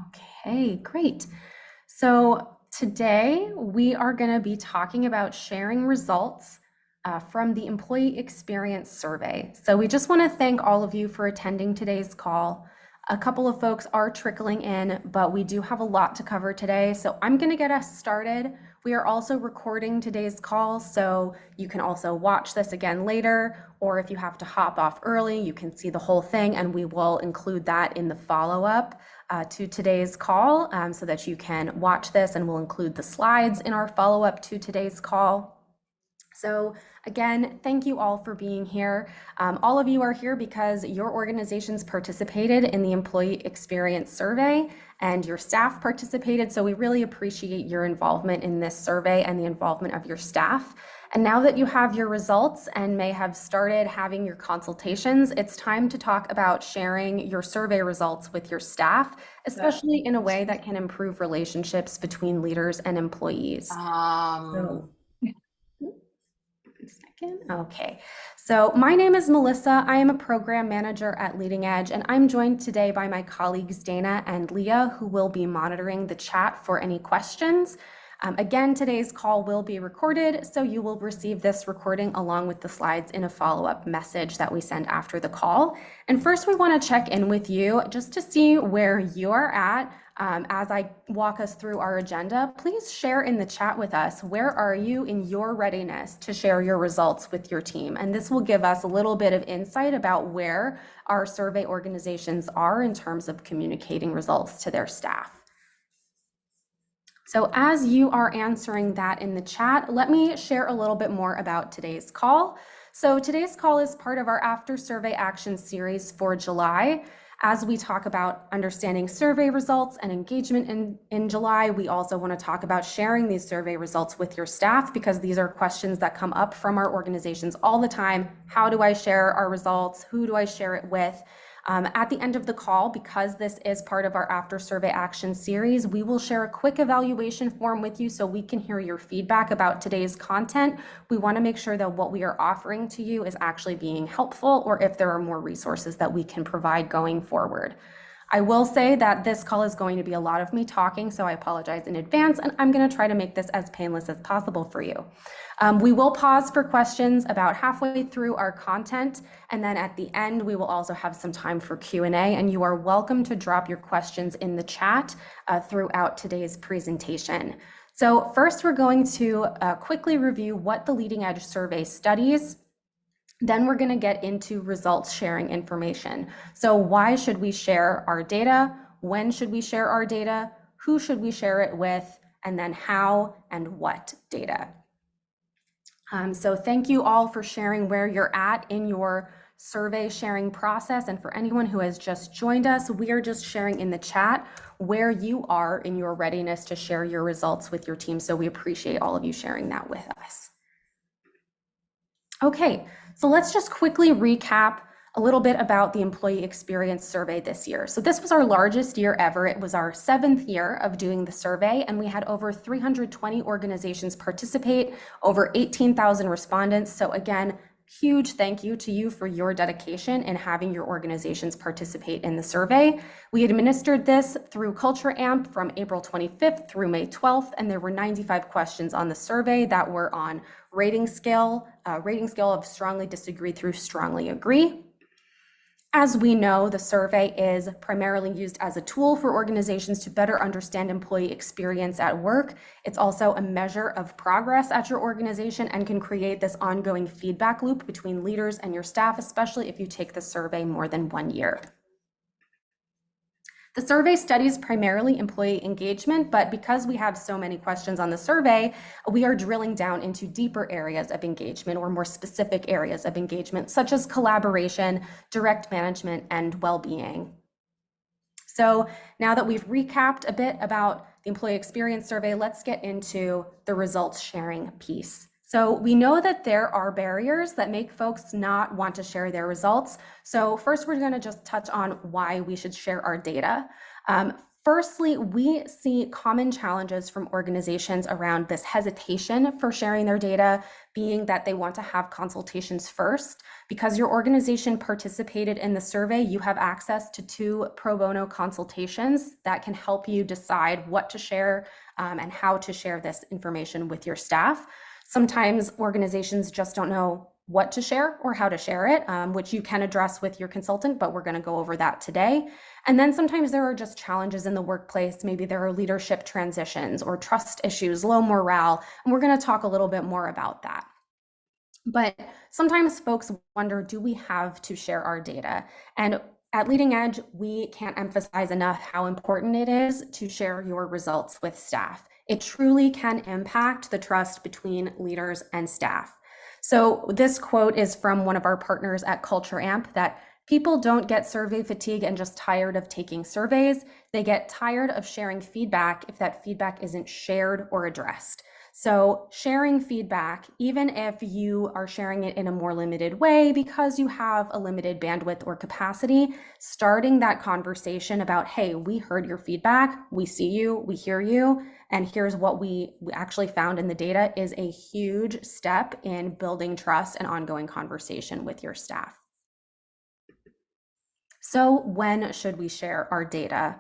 Okay, great. So today we are going to be talking about sharing results from the Employee Experience Survey. So we just want to thank all of you for attending today's call. A couple of folks are trickling in, but we do have a lot to cover today. So I'm going to get us started. We are also recording today's call, so you can also watch this again later, or if you have to hop off early, you can see the whole thing, and we will include that in the follow-up to today's call so that you can watch this, and we'll include the slides in our follow-up to today's call. So again, thank you all for being here. All of you are here because your organizations participated in the Employee Experience Survey and your staff participated. So we really appreciate your involvement in this survey and the involvement of your staff. And now that you have your results and may have started having your consultations, it's time to talk about sharing your survey results with your staff, especially in a way that can improve relationships between leaders and employees. So, okay, so my name is Melissa. I am a program manager at Leading Edge, and I'm joined today by my colleagues Dana and Leah, who will be monitoring the chat for any questions. Again, today's call will be recorded, so you will receive this recording along with the slides in a follow-up message that we send after the call. And first, we want to check in with you just to see where you're at. As I walk us through our agenda, please share in the chat with us. Where are you in your readiness to share your results with your team? And this will give us a little bit of insight about where our survey organizations are in terms of communicating results to their staff. So as you are answering that in the chat, let me share a little bit more about today's call. So today's call is part of our After Survey Action series for July. As we talk about understanding survey results and engagement in July, we also want to talk about sharing these survey results with your staff, because these are questions that come up from our organizations all the time. How do I share our results? Who do I share it with? At the end of the call, because this is part of our After Survey Action series, we will share a quick evaluation form with you so we can hear your feedback about today's content. We want to make sure that what we are offering to you is actually being helpful, or if there are more resources that we can provide going forward. I will say that this call is going to be a lot of me talking, so I apologize in advance, and I'm going to try to make this as painless as possible for you. We will pause for questions about halfway through our content, and then at the end, we will also have some time for Q&A, and you are welcome to drop your questions in the chat throughout today's presentation. So first, we're going to quickly review what the Leading Edge survey studies. Then we're going to get into results sharing information. So why should we share our data? When should we share our data? Who should we share it with? And then how and what data? So thank you all for sharing where you're at in your survey sharing process. And for anyone who has just joined us, we are just sharing in the chat where you are in your readiness to share your results with your team. So we appreciate all of you sharing that with us. Okay, so let's just quickly recap a little bit about the Employee Experience Survey this year. So this was our largest year ever. It was our 7th year of doing the survey, and we had over 320 organizations participate, over 18,000 respondents. So again, huge thank you to you for your dedication in having your organizations participate in the survey. We administered this through Culture Amp from April 25th through May 12th, and there were 95 questions on the survey that were on rating scale of strongly disagree through strongly agree. As we know, the survey is primarily used as a tool for organizations to better understand employee experience at work. It's also a measure of progress at your organization and can create this ongoing feedback loop between leaders and your staff, especially if you take the survey more than 1 year. The survey studies primarily employee engagement, but because we have so many questions on the survey, we are drilling down into deeper areas of engagement, or more specific areas of engagement, such as collaboration, direct management, and well-being. So now that we've recapped a bit about the Employee Experience Survey, let's get into the results sharing piece. So we know that there are barriers that make folks not want to share their results. So first, we're going to just touch on why we should share our data. Firstly, we see common challenges from organizations around this hesitation for sharing their data, being that they want to have consultations first. Because your organization participated in the survey, you have access to 2 pro bono consultations that can help you decide what to share and how to share this information with your staff. Sometimes organizations just don't know what to share or how to share it, which you can address with your consultant, but we're going to go over that today. And then sometimes there are just challenges in the workplace. Maybe there are leadership transitions or trust issues, low morale, and we're going to talk a little bit more about that. But sometimes folks wonder, do we have to share our data? And at Leading Edge, we can't emphasize enough how important it is to share your results with staff. It truly can impact the trust between leaders and staff. So this quote is from one of our partners at Culture Amp, that people don't get survey fatigue and just tired of taking surveys. They get tired of sharing feedback if that feedback isn't shared or addressed. So sharing feedback, even if you are sharing it in a more limited way because you have a limited bandwidth or capacity, starting that conversation about, hey, we heard your feedback, we see you, we hear you, and here's what we actually found in the data, is a huge step in building trust and ongoing conversation with your staff. So when should we share our data?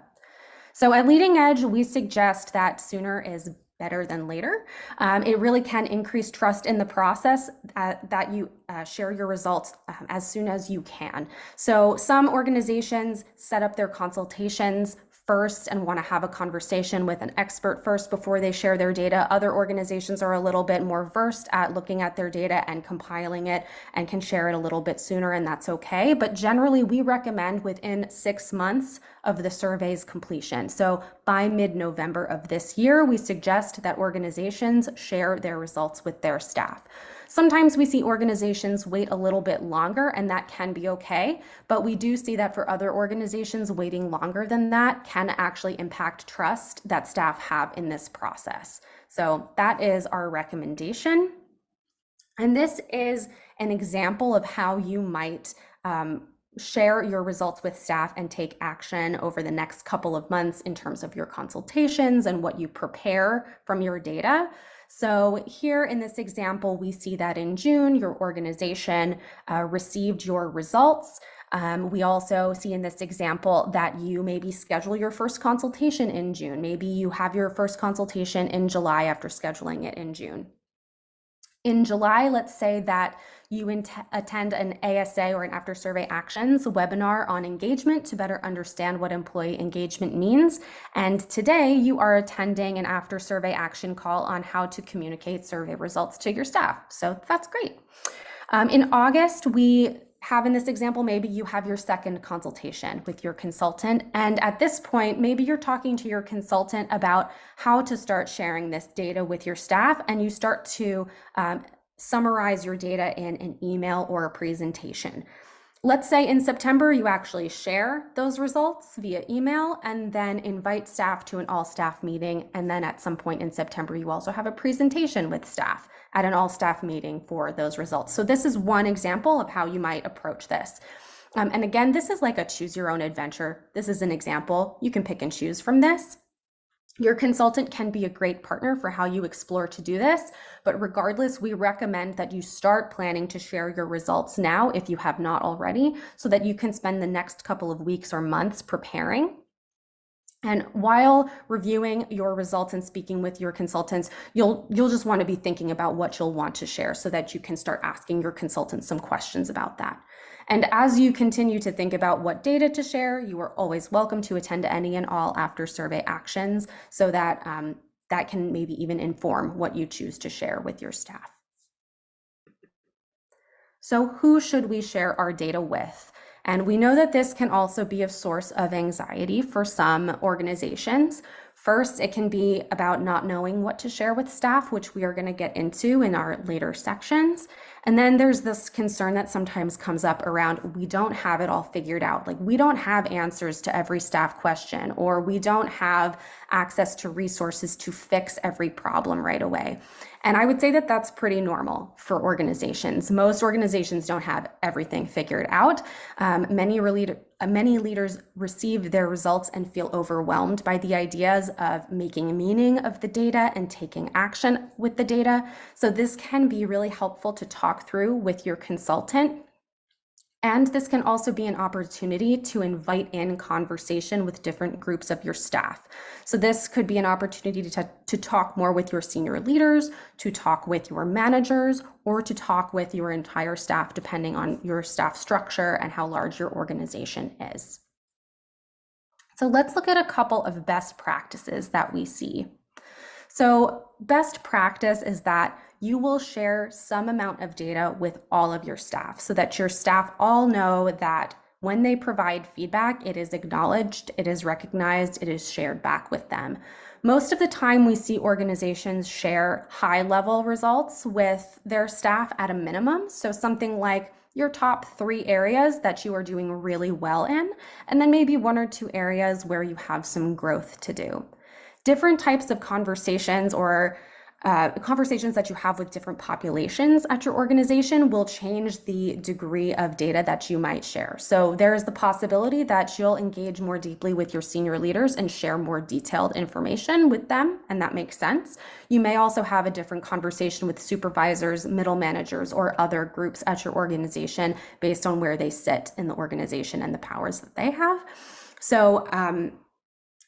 So at Leading Edge, we suggest that sooner is better than later. It really can increase trust in the process that you share your results as soon as you can. So some organizations set up their consultations first and want to have a conversation with an expert first before they share their data. Other organizations are a little bit more versed at looking at their data and compiling it and can share it a little bit sooner, and that's okay. But generally, we recommend within 6 months of the survey's completion. So by mid-November of this year, we suggest that organizations share their results with their staff. Sometimes we see organizations wait a little bit longer, and that can be okay, but we do see that for other organizations, waiting longer than that can actually impact trust that staff have in this process. So that is our recommendation. And this is an example of how you might share your results with staff and take action over the next couple of months in terms of your consultations and what you prepare from your data. So here in this example, we see that in June, your organization received your results. We also see in this example that you maybe schedule your first consultation in June. Maybe you have your first consultation in July after scheduling it in June. In July, let's say that you attend an ASA or an After Survey Actions webinar on engagement to better understand what employee engagement means. And today you are attending an After Survey Action call on how to communicate survey results to your staff. So that's great. In August, we have in this example, maybe you have your second consultation with your consultant. And at this point, maybe you're talking to your consultant about how to start sharing this data with your staff, and you start to summarize your data in an email or a presentation. Let's say in September, you actually share those results via email and then invite staff to an all-staff meeting. And then at some point in September, you also have a presentation with staff at an all-staff meeting for those results. So this is one example of how you might approach this. And again, this is like a choose your own adventure. This is an example. You can pick and choose from this. Your consultant can be a great partner for how you explore to do this, but regardless, we recommend that you start planning to share your results now if you have not already, so that you can spend the next couple of weeks or months preparing. And while reviewing your results and speaking with your consultants, you'll just want to be thinking about what you'll want to share so that you can start asking your consultants some questions about that. And as you continue to think about what data to share, you are always welcome to attend any and all After Survey Actions so that that can maybe even inform what you choose to share with your staff. So who should we share our data with? And we know that this can also be a source of anxiety for some organizations. First, it can be about not knowing what to share with staff, which we are going to get into in our later sections. And then there's this concern that sometimes comes up around we don't have it all figured out. Like we don't have answers to every staff question, or we don't have access to resources to fix every problem right away. And I would say that that's pretty normal for organizations. Most organizations don't have everything figured out. Many many leaders receive their results and feel overwhelmed by the ideas of making meaning of the data and taking action with the data. So this can be really helpful to talk through with your consultant. And this can also be an opportunity to invite in conversation with different groups of your staff. So this could be an opportunity to talk more with your senior leaders, to talk with your managers, or to talk with your entire staff, depending on your staff structure and how large your organization is. So let's look at a couple of best practices that we see. So best practice is that you will share some amount of data with all of your staff so that your staff all know that when they provide feedback, it is acknowledged, it is recognized, it is shared back with them. Most of the time we see organizations share high-level results with their staff at a minimum. So something like your top 3 areas that you are doing really well in, and then maybe 1 or 2 areas where you have some growth to do. Different types of conversations or conversations that you have with different populations at your organization will change the degree of data that you might share. So there is the possibility that you'll engage more deeply with your senior leaders and share more detailed information with them, and that makes sense. You may also have a different conversation with supervisors, middle managers, or other groups at your organization based on where they sit in the organization and the powers that they have. So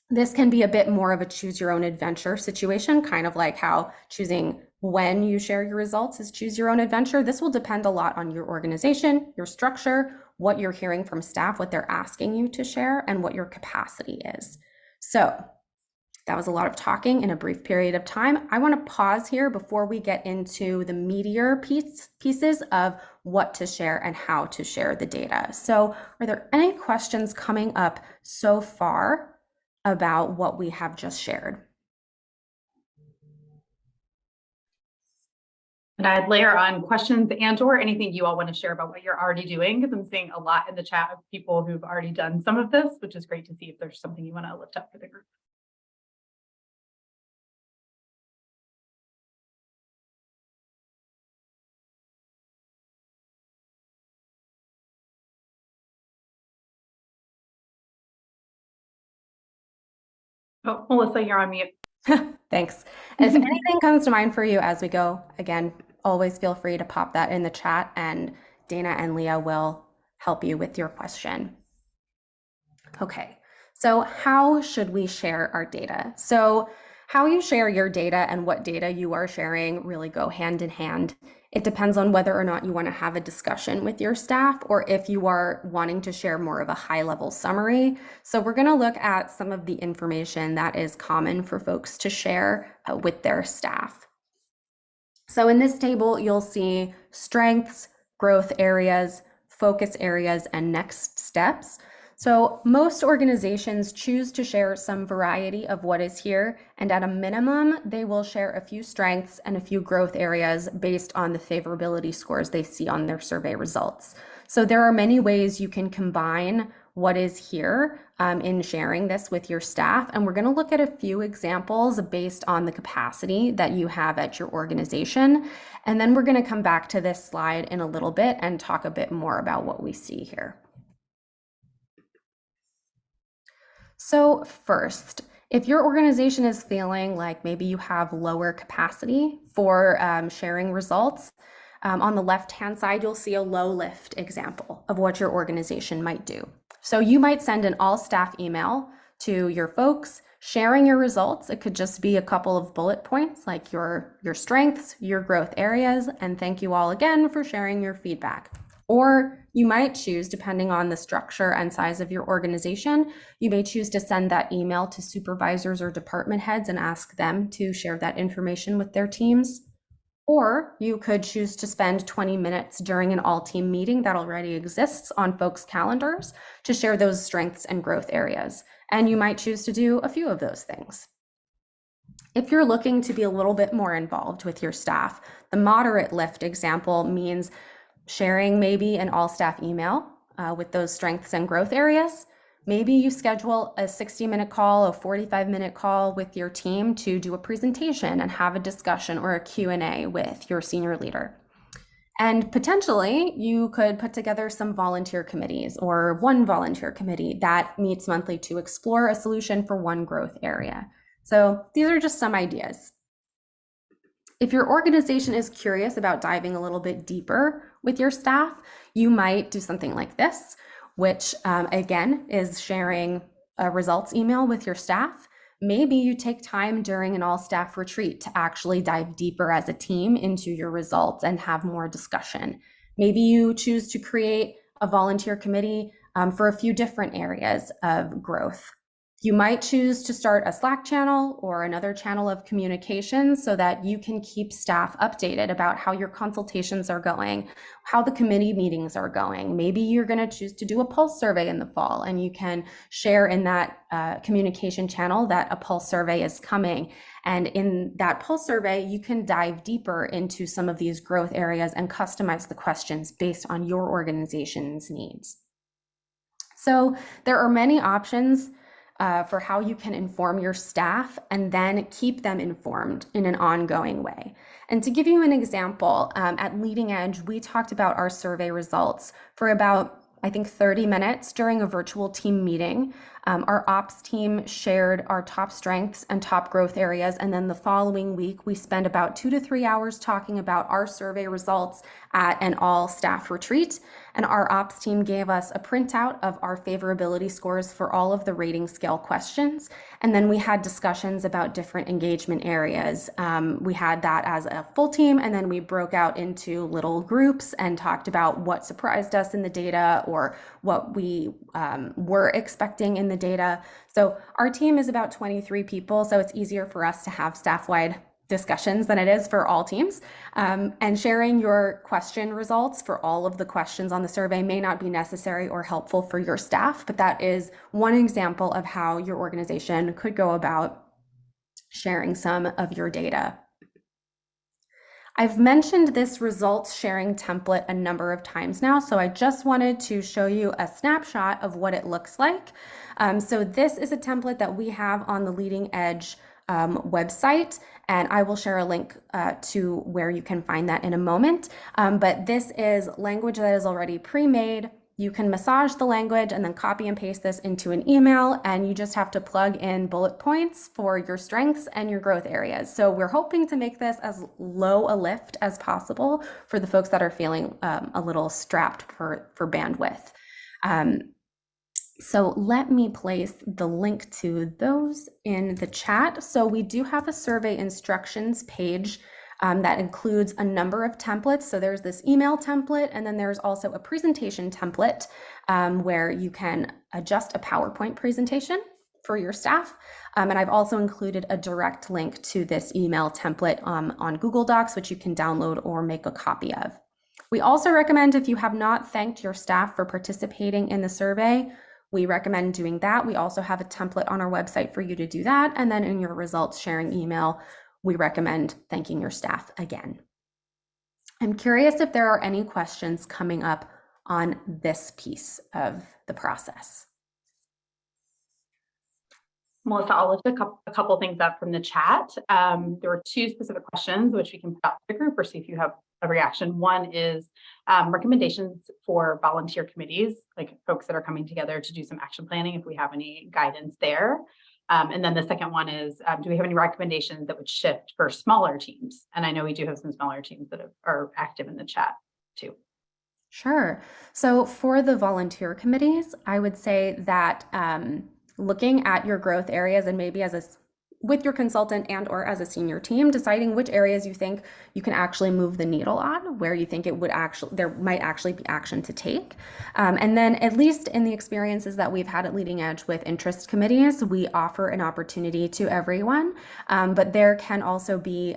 this can be a bit more of a choose your own adventure situation, kind of like how choosing when you share your results is choose your own adventure. This will depend a lot on your organization, your structure, what you're hearing from staff, what they're asking you to share, and what your capacity is. So that was a lot of talking in a brief period of time. I want to pause here before we get into the meatier pieces of what to share and how to share the data. So are there any questions coming up so far about what we have just shared? And I'd layer on questions and or anything you all want to share about what you're already doing, because I'm seeing a lot in the chat of people who've already done some of this, which is great to see if there's something you want to lift up for the group. Oh, Melissa, you're on mute. Thanks. If anything comes to mind for you as we go, again, always feel free to pop that in the chat and Dana and Leah will help you with your question. Okay, so how should we share our data? So how you share your data and what data you are sharing really go hand in hand. It depends on whether or not you want to have a discussion with your staff or if you are wanting to share more of a high-level summary. So we're going to look at some of the information that is common for folks to share with their staff. So in this table, you'll see strengths, growth areas, focus areas, and next steps. So most organizations choose to share some variety of what is here, and at a minimum, they will share a few strengths and a few growth areas based on the favorability scores they see on their survey results. So there are many ways you can combine what is here in sharing this with your staff, and we're going to look at a few examples based on the capacity that you have at your organization, and then we're going to come back to this slide in a little bit and talk a bit more about what we see here. So first, if your organization is feeling like maybe you have lower capacity for sharing results, on the left-hand side, you'll see a low lift example of what your organization might do. So you might send an all-staff email to your folks sharing your results. It could just be a couple of bullet points like your strengths, your growth areas, and thank you all again for sharing your feedback. Or you might choose, depending on the structure and size of your organization, you may choose to send that email to supervisors or department heads and ask them to share that information with their teams. Or you could choose to spend 20 minutes during an all-team meeting that already exists on folks' calendars to share those strengths and growth areas. And you might choose to do a few of those things. If you're looking to be a little bit more involved with your staff, the moderate lift example means sharing maybe an all-staff email with those strengths and growth areas. Maybe you schedule a 60-minute call, a 45-minute call with your team to do a presentation and have a discussion or a Q&A with your senior leader. And potentially you could put together some volunteer committees or one volunteer committee that meets monthly to explore a solution for one growth area. So these are just some ideas. If your organization is curious about diving a little bit deeper with your staff, you might do something like this, which again is sharing a results email with your staff. Maybe you take time during an all staff retreat to actually dive deeper as a team into your results and have more discussion. Maybe you choose to create a volunteer committee for a few different areas of growth. You might choose to start a Slack channel or another channel of communication so that you can keep staff updated about how your consultations are going, how the committee meetings are going. Maybe you're going to choose to do a pulse survey in the fall, and you can share in that communication channel that a pulse survey is coming. And in that pulse survey, you can dive deeper into some of these growth areas and customize the questions based on your organization's needs. So there are many options for how you can inform your staff and then keep them informed in an ongoing way. And to give you an example, at Leading Edge, we talked about our survey results for about, I think, 30 minutes during a virtual team meeting. Our ops team shared our top strengths and top growth areas. And then the following week, we spent about 2 to 3 hours talking about our survey results at an all staff retreat. And our ops team gave us a printout of our favorability scores for all of the rating scale questions. And then we had discussions about different engagement areas. We had that as a full team, and then we broke out into little groups and talked about what surprised us in the data or what we were expecting in the data. So our team is about 23 people, so it's easier for us to have staff-wide discussions than it is for all teams. And sharing your question results for all of the questions on the survey may not be necessary or helpful for your staff, but that is one example of how your organization could go about sharing some of your data. I've mentioned this results sharing template a number of times now, so I just wanted to show you a snapshot of what it looks like. So this is a template that we have on the Leading Edge website, and I will share a link to where you can find that in a moment. But this is language that is already pre-made. You can massage the language and then copy and paste this into an email, and you just have to plug in bullet points for your strengths and your growth areas. So we're hoping to make this as low a lift as possible for the folks that are feeling a little strapped for bandwidth. So let me place the link to those in the chat. So we do have a survey instructions page that includes a number of templates. So there's this email template, and then there's also a presentation template where you can adjust a PowerPoint presentation for your staff. And I've also included a direct link to this email template on Google Docs, which you can download or make a copy of. We also recommend, if you have not thanked your staff for participating in the survey, we recommend doing that. We also have a template on our website for you to do that. And then in your results sharing email, we recommend thanking your staff again. I'm curious if there are any questions coming up on this piece of the process. Melissa, I'll lift a couple things up from the chat. There were 2 specific questions which we can put out to the group or see if you have a reaction. One is recommendations for volunteer committees, like folks that are coming together to do some action planning, if we have any guidance there. And then the second one is, do we have any recommendations that would shift for smaller teams? And I know we do have some smaller teams that are active in the chat too. Sure. So for the volunteer committees, I would say that looking at your growth areas and maybe with your consultant and or as a senior team, deciding which areas you think you can actually move the needle on, where you think there might actually be action to take. And then at least in the experiences that we've had at Leading Edge with interest committees, we offer an opportunity to everyone, but there can also be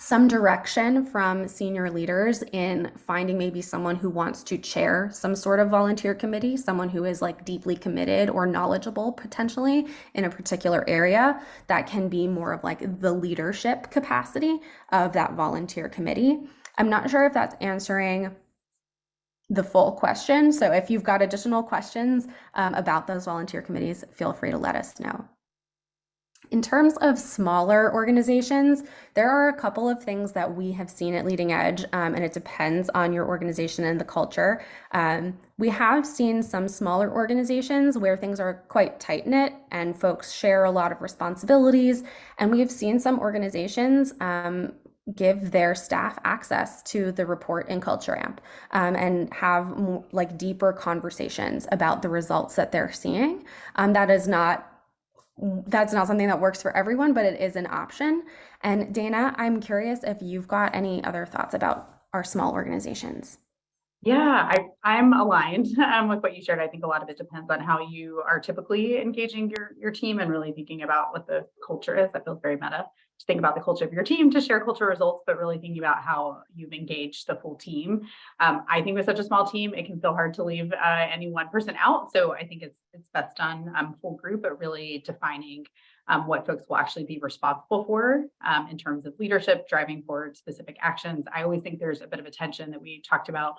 some direction from senior leaders in finding maybe someone who wants to chair some sort of volunteer committee, someone who is like deeply committed or knowledgeable potentially in a particular area that can be more of like the leadership capacity of that volunteer committee. I'm not sure if that's answering the full question. So if you've got additional questions about those volunteer committees, feel free to let us know. In terms of smaller organizations, there are a couple of things that we have seen at Leading Edge, and it depends on your organization and the culture. We have seen some smaller organizations where things are quite tight knit and folks share a lot of responsibilities. And we have seen some organizations give their staff access to the report in Culture Amp, and have like deeper conversations about the results that they're seeing. That's not something that works for everyone, but it is an option. And Dana, I'm curious if you've got any other thoughts about our small organizations. Yeah, I'm aligned with what you shared. I think a lot of it depends on how you are typically engaging your team and really thinking about what the culture is. That feels very meta to think about the culture of your team to share culture results, but really thinking about how you've engaged the full team. I think with such a small team, it can feel hard to leave any one person out. So I think it's best done full group, but really defining what folks will actually be responsible for in terms of leadership, driving forward specific actions. I always think there's a bit of a tension that we talked about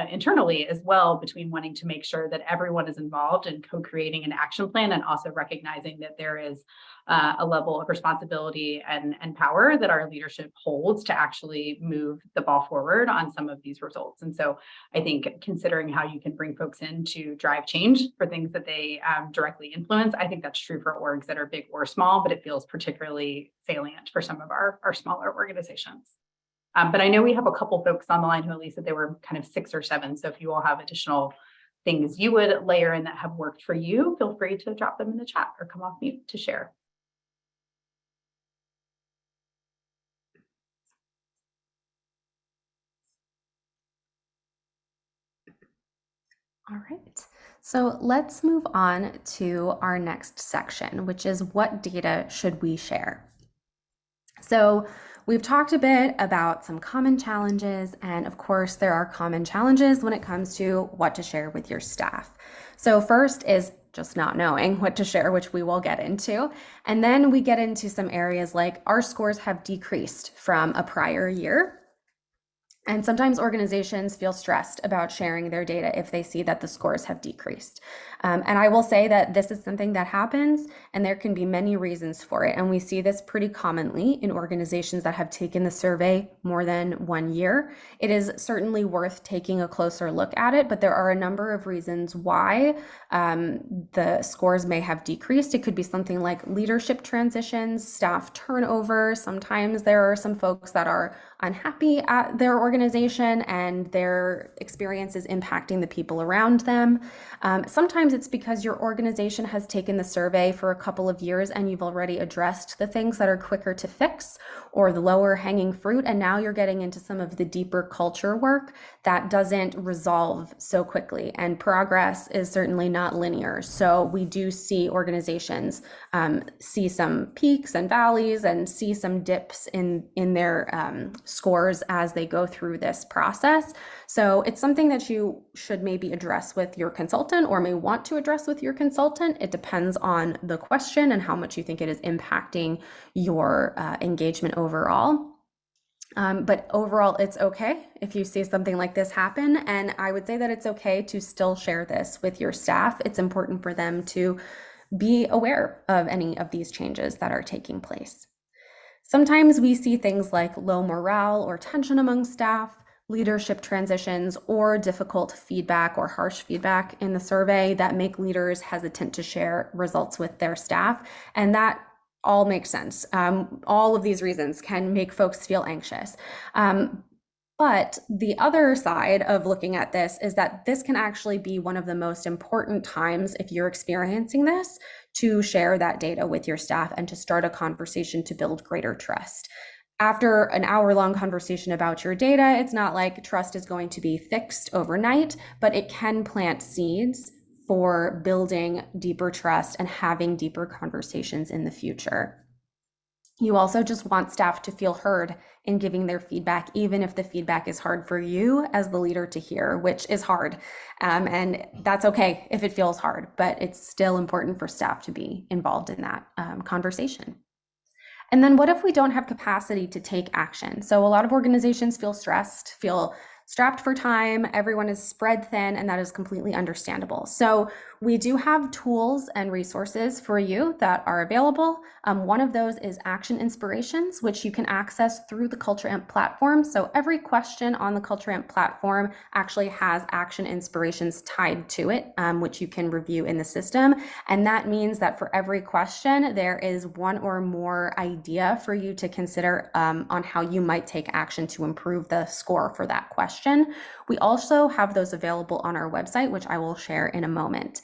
internally as well between wanting to make sure that everyone is involved in co-creating an action plan and also recognizing that there is a level of responsibility and power that our leadership holds to actually move the ball forward on some of these results. And so I think considering how you can bring folks in to drive change for things that they directly influence, I think that's true for orgs that are big or small, but it feels particularly salient for some of our smaller organizations. But I know we have a couple folks on the line who at least said they were kind of 6 or 7. So if you all have additional things you would layer in that have worked for you, feel free to drop them in the chat or come off mute to share. All right, so let's move on to our next section, which is what data should we share? So we've talked a bit about some common challenges, and of course there are common challenges when it comes to what to share with your staff. So first is just not knowing what to share, which we will get into. And then we get into some areas like our scores have decreased from a prior year. And sometimes organizations feel stressed about sharing their data if they see that the scores have decreased. And I will say that this is something that happens, and there can be many reasons for it. And we see this pretty commonly in organizations that have taken the survey more than 1 year. It is certainly worth taking a closer look at it, but there are a number of reasons why the scores may have decreased. It could be something like leadership transitions, staff turnover. Sometimes there are some folks that are unhappy at their organization and their experience is impacting the people around them. Sometimes it's because your organization has taken the survey for a couple of years and you've already addressed the things that are quicker to fix or the lower hanging fruit, and now you're getting into some of the deeper culture work that doesn't resolve so quickly, and progress is certainly not linear. So we do see organizations see some peaks and valleys and see some dips in their scores as they go through this process. So it's something that you should maybe address with your consultant or may want to address with your consultant. It depends on the question and how much you think it is impacting your engagement overall. But overall, it's okay if you see something like this happen. And I would say that it's okay to still share this with your staff. It's important for them to be aware of any of these changes that are taking place. Sometimes we see things like low morale or tension among staff, leadership transitions, or difficult feedback or harsh feedback in the survey that make leaders hesitant to share results with their staff. And that all makes sense. All of these reasons can make folks feel anxious. But the other side of looking at this is that this can actually be one of the most important times, if you're experiencing this, to share that data with your staff and to start a conversation to build greater trust. After an hour-long conversation about your data, it's not like trust is going to be fixed overnight, but it can plant seeds for building deeper trust and having deeper conversations in the future. You also just want staff to feel heard in giving their feedback, even if the feedback is hard for you as the leader to hear, which is hard. And that's okay if it feels hard, but it's still important for staff to be involved in that conversation. And then what if we don't have capacity to take action? So a lot of organizations feel stressed, feel strapped for time, everyone is spread thin, and that is completely understandable. So We do have tools and resources for you that are available. One of those is Action Inspirations, which you can access through the Culture Amp platform. So every question on the Culture Amp platform actually has action inspirations tied to it, which you can review in the system. And that means that for every question, there is one or more idea for you to consider on how you might take action to improve the score for that question. We also have those available on our website, which I will share in a moment.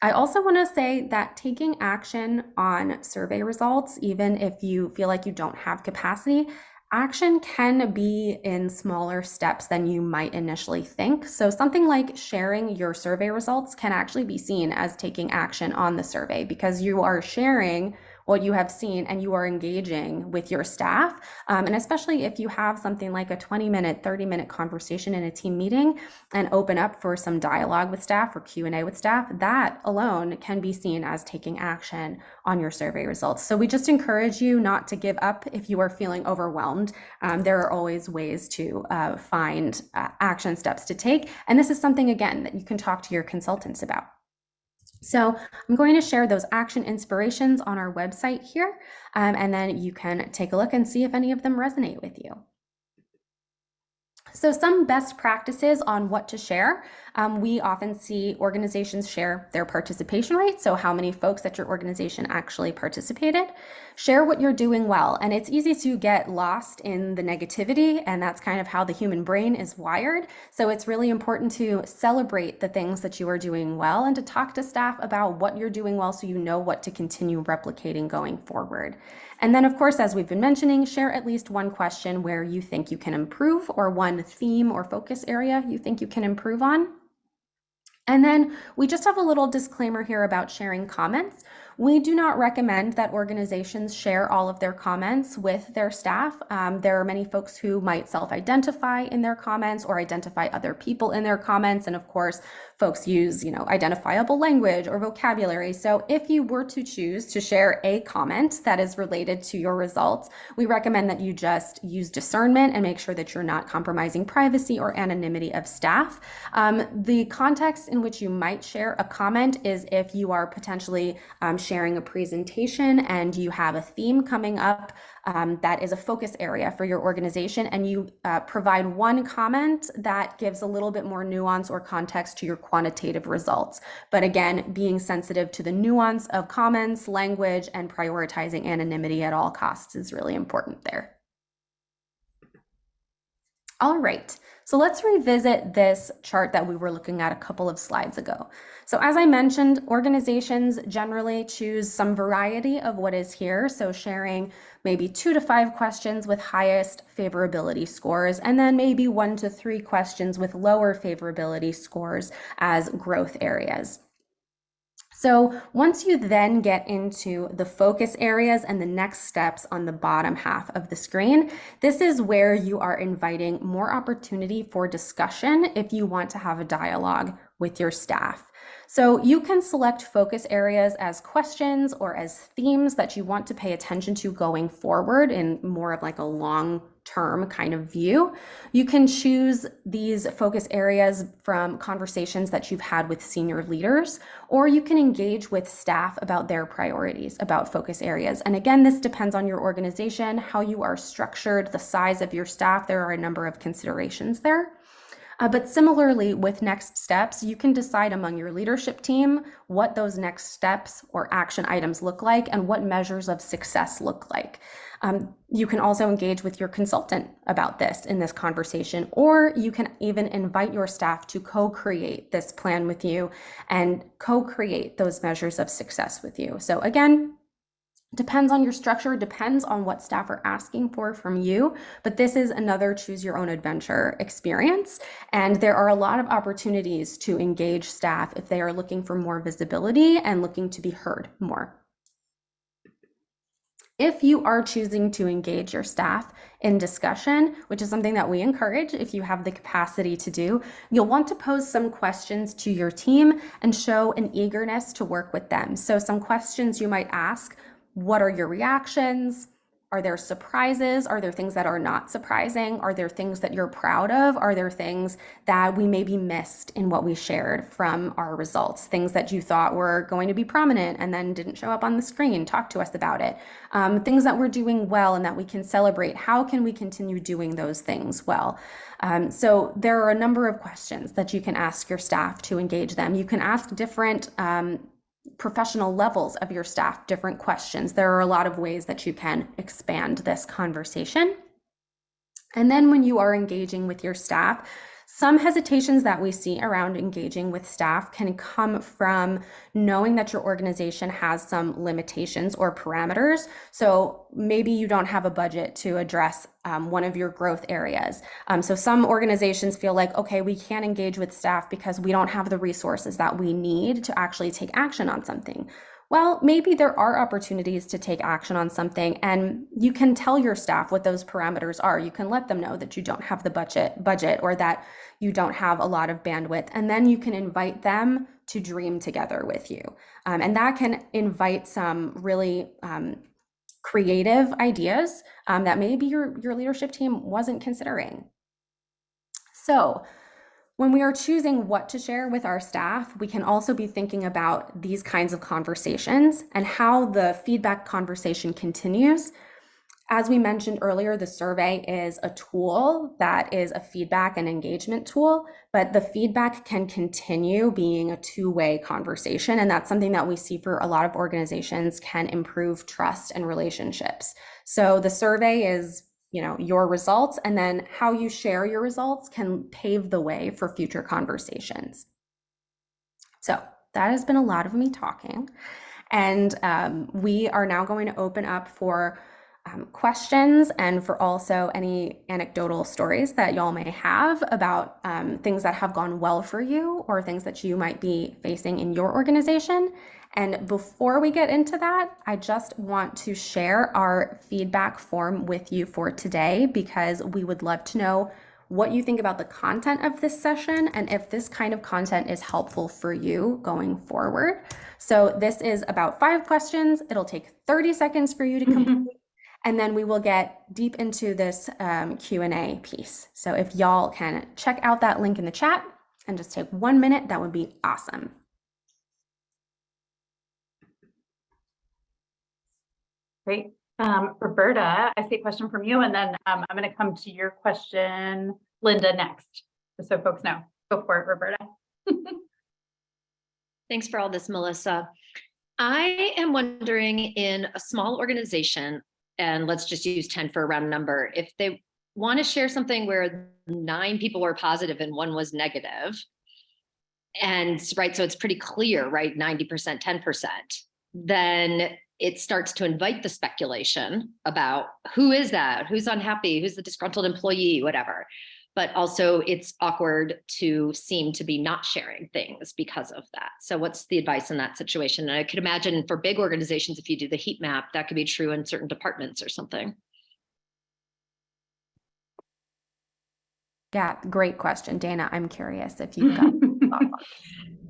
I also want to say that taking action on survey results, even if you feel like you don't have capacity, action can be in smaller steps than you might initially think. So something like sharing your survey results can actually be seen as taking action on the survey because you are sharing what you have seen and you are engaging with your staff. And especially if you have something like a 20-minute, 30-minute conversation in a team meeting and open up for some dialogue with staff or Q&A with staff, that alone can be seen as taking action on your survey results. So we just encourage you not to give up if you are feeling overwhelmed. There are always ways to find action steps to take. And this is something, again, that you can talk to your consultants about. So I'm going to share those action inspirations on our website here, and then you can take a look and see if any of them resonate with you. So some best practices on what to share. We often see organizations share their participation rate, so how many folks at your organization actually participated. Share what you're doing well, and it's easy to get lost in the negativity, and that's kind of how the human brain is wired. So it's really important to celebrate the things that you are doing well and to talk to staff about what you're doing well so you know what to continue replicating going forward. And then, of course, as we've been mentioning, share at least one question where you think you can improve or one theme or focus area you think you can improve on. And then we just have a little disclaimer here about sharing comments. We do not recommend that organizations share all of their comments with their staff. There are many folks who might self-identify in their comments or identify other people in their comments. And of course, folks use, identifiable language or vocabulary. So if you were to choose to share a comment that is related to your results, we recommend that you just use discernment and make sure that you're not compromising privacy or anonymity of staff. The context in which you might share a comment is if you are potentially sharing a presentation and you have a theme coming up that is a focus area for your organization, and you provide one comment that gives a little bit more nuance or context to your quantitative results. But again, being sensitive to the nuance of comments, language, and prioritizing anonymity at all costs is really important there. All right, so let's revisit this chart that we were looking at a couple of slides ago. So as I mentioned, organizations generally choose some variety of what is here. So sharing maybe 2 to 5 questions with highest favorability scores, and then maybe 1 to 3 questions with lower favorability scores as growth areas. So once you then get into the focus areas and the next steps on the bottom half of the screen, this is where you are inviting more opportunity for discussion if you want to have a dialogue with your staff. So you can select focus areas as questions or as themes that you want to pay attention to going forward in more of like a long-term kind of view. You can choose these focus areas from conversations that you've had with senior leaders, or you can engage with staff about their priorities, about focus areas. And again, this depends on your organization, how you are structured, the size of your staff. There are a number of considerations there. But similarly, with next steps, you can decide among your leadership team what those next steps or action items look like and what measures of success look like. You can also engage with your consultant about this in this conversation, or you can even invite your staff to co-create this plan with you and co-create those measures of success with you. So again, depends on your structure, depends on what staff are asking for from you, but this is another choose your own adventure experience. And there are a lot of opportunities to engage staff if they are looking for more visibility and looking to be heard more. If you are choosing to engage your staff in discussion, which is something that we encourage if you have the capacity to do, you'll want to pose some questions to your team and show an eagerness to work with them. So some questions you might ask: what are your reactions? Are there surprises? Are there things that are not surprising? Are there things that you're proud of? Are there things that we maybe missed in what we shared from our results? Things that you thought were going to be prominent and then didn't show up on the screen? Talk to us about it. Things that we're doing well and that we can celebrate. How can we continue doing those things well? So there are a number of questions that you can ask your staff to engage them. You can ask different professional levels of your staff different questions. There are a lot of ways that you can expand this conversation. And then when you are engaging with your staff, some hesitations that we see around engaging with staff can come from knowing that your organization has some limitations or parameters. So maybe you don't have a budget to address one of your growth areas. So some organizations feel like, okay, we can't engage with staff because we don't have the resources that we need to actually take action on something. Well, maybe there are opportunities to take action on something, and you can tell your staff what those parameters are. You can let them know that you don't have the budget or that you don't have a lot of bandwidth, and then you can invite them to dream together with you. And that can invite some really creative ideas that maybe your leadership team wasn't considering. So when we are choosing what to share with our staff, we can also be thinking about these kinds of conversations and how the feedback conversation continues. As we mentioned earlier, the survey is a tool that is a feedback and engagement tool, but the feedback can continue being a two-way conversation. And that's something that we see for a lot of organizations can improve trust and relationships. So the survey is your results, and then how you share your results can pave the way for future conversations. So that has been a lot of me talking, and we are now going to open up for questions and for also any anecdotal stories that y'all may have about things that have gone well for you or things that you might be facing in your organization. And before we get into that, I just want to share our feedback form with you for today, because we would love to know what you think about the content of this session and if this kind of content is helpful for you going forward. So this is about 5 questions. It'll take 30 seconds for you to complete. And then we will get deep into this Q&A piece. So if y'all can check out that link in the chat and just take 1 minute, that would be awesome. Great. Roberta, I see a question from you, and then I'm going to come to your question, Linda, next, just so folks know. Go for it, Roberta. Thanks for all this, Melissa. I am wondering, in a small organization, and let's just use 10 for a round number, if they want to share something where 9 people were positive and 1 was negative, and right, so it's pretty clear, right, 90%, 10%, then it starts to invite the speculation about who is that, who's unhappy, who's the disgruntled employee, whatever. But also it's awkward to seem to be not sharing things because of that. So what's the advice in that situation? And I could imagine for big organizations, if you do the heat map, that could be true in certain departments or something. Yeah, great question. Dana, I'm curious if you've got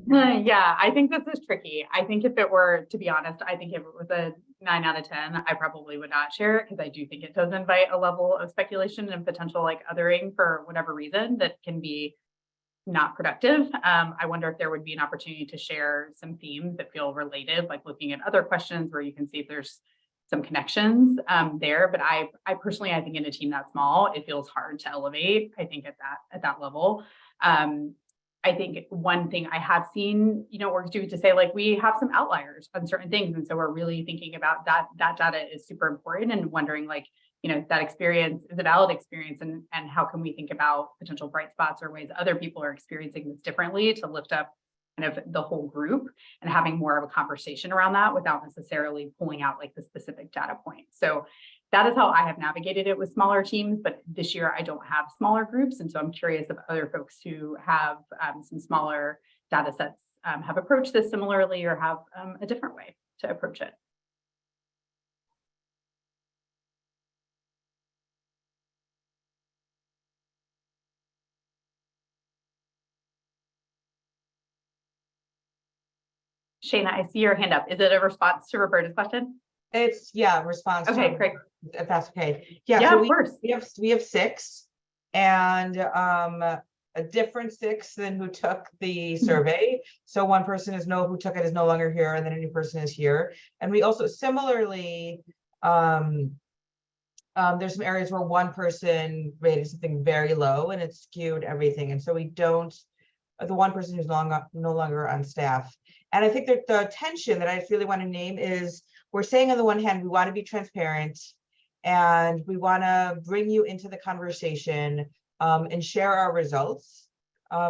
Yeah, I think this is tricky. I think if it were, to be honest, I think if it was a 9 out of 10, I probably would not share it, because I do think it does invite a level of speculation and potential like othering for whatever reason that can be not productive. I wonder if there would be an opportunity to share some themes that feel related, like looking at other questions where you can see if there's some connections there. But I personally, I think in a team that small, it feels hard to elevate, I think, at that level. I think one thing I have seen, orgs do to say, like, we have some outliers on certain things. And so we're really thinking about that data is super important, and wondering, like, that experience is a valid experience, and how can we think about potential bright spots or ways other people are experiencing this differently to lift up kind of the whole group, and having more of a conversation around that without necessarily pulling out like the specific data point. So that is how I have navigated it with smaller teams, but this year I don't have smaller groups. And so I'm curious if other folks who have some smaller data sets have approached this similarly, or have a different way to approach it. Shayna, I see your hand up. Is it a response to Roberta's question? It's, yeah, response to, Okay, great. if that's okay. Yeah, Yeah, so of course. we have 6, and a different 6 than who took the survey. So one person who took it is no longer here, and then a new person is here. And we also similarly, there's some areas where one person rated something very low and it skewed everything. And so we don't, the one person who's no longer on staff. And I think that the tension that I really want to name is, we're saying on the one hand, we want to be transparent and we want to bring you into the conversation and share our results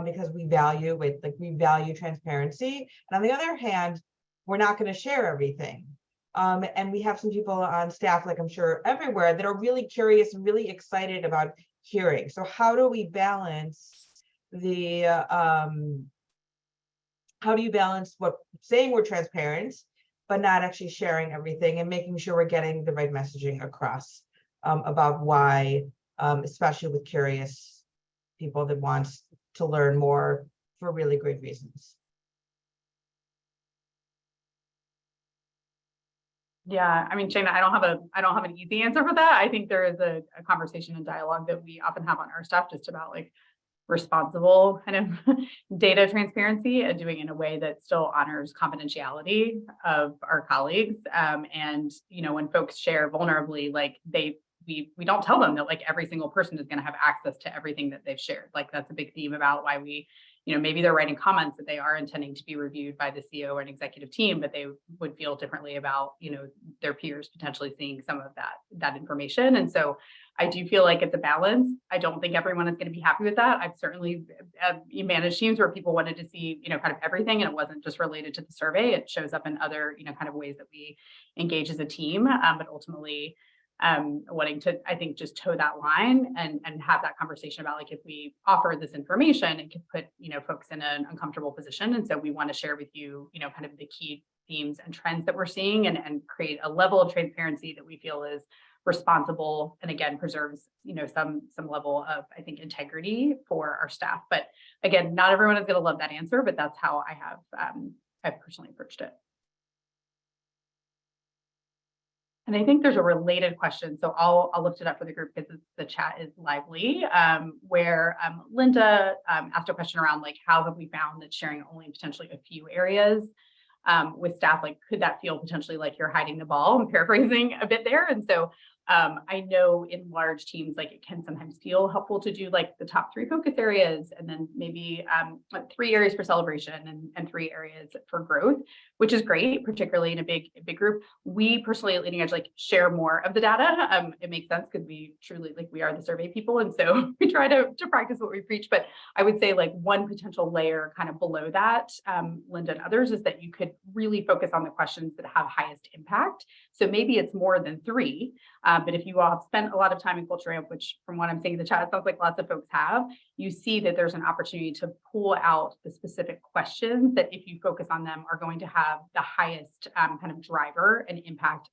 because we value it, like we value transparency. And on the other hand, we're not going to share everything. And we have some people on staff, like I'm sure everywhere, that are really curious and really excited about hearing. So how do we balance the, how do you balance what saying we're transparent, but not actually sharing everything and making sure we're getting the right messaging across about why, especially with curious people that want to learn more for really great reasons. Yeah, I mean, Shana, I don't have an easy answer for that. I think there is a conversation and dialogue that we often have on our staff just about like responsible kind of data transparency and doing it in a way that still honors confidentiality of our colleagues. And you know, when folks share vulnerably, like we don't tell them that like every single person is going to have access to everything that they've shared. Like that's a big theme about why we, you know, maybe they're writing comments that they are intending to be reviewed by the CEO and executive team, but they would feel differently about, you know, their peers potentially seeing some of that information. And so I do feel like it's a balance. I don't think everyone is going to be happy with that. I've certainly managed teams where people wanted to see, you know, kind of everything, and it wasn't just related to the survey. It shows up in other, you know, kind of ways that we engage as a team, but ultimately wanting to, I think, just toe that line and have that conversation about like, if we offer this information, it could put, you know, folks in an uncomfortable position. And so we want to share with you, you know, kind of the key themes and trends that we're seeing and create a level of transparency that we feel is responsible and again preserves, you know, some level of, I think, integrity for our staff. But again, not everyone is going to love that answer, but that's how I have I've personally approached it. And I think there's a related question, so I'll lift it up for the group because the chat is lively, where Linda asked a question around like, how have we found that sharing only potentially a few areas with staff, like could that feel potentially like you're hiding the ball? I'm paraphrasing a bit there. And so I know in large teams, like it can sometimes feel helpful to do like the top 3 focus areas and then maybe 3 areas for celebration and 3 areas for growth, which is great, particularly in a big group. We personally at Leading Edge like share more of the data. It makes sense because we truly like we are the survey people. And so we try to practice what we preach. But I would say like one potential layer kind of below that, Linda and others, is that you could really focus on the questions that have highest impact. So maybe it's more than 3. But if you all have spent a lot of time in Culture Amp, which from what I'm seeing in the chat, it sounds like lots of folks have, you see that there's an opportunity to pull out the specific questions that if you focus on them are going to have the highest kind of driver and impact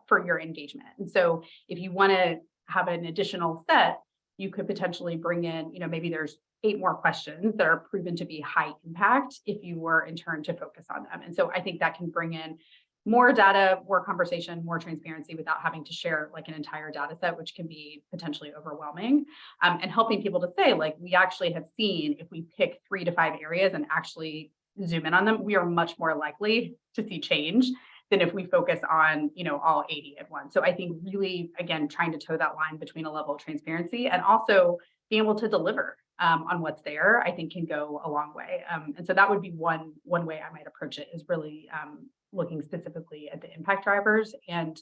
for your engagement. And so if you want to have an additional set, you could potentially bring in, you know, maybe there's 8 more questions that are proven to be high impact if you were in turn to focus on them. And so I think that can bring in more data, more conversation, more transparency without having to share like an entire data set, which can be potentially overwhelming, and helping people to say, like, we actually have seen if we pick 3 to 5 areas and actually zoom in on them, we are much more likely to see change than if we focus on, you know, all 80 at once. So I think really, again, trying to toe that line between a level of transparency and also being able to deliver on what's there, I think can go a long way. And so that would be one way I might approach it, is really looking specifically at the impact drivers. And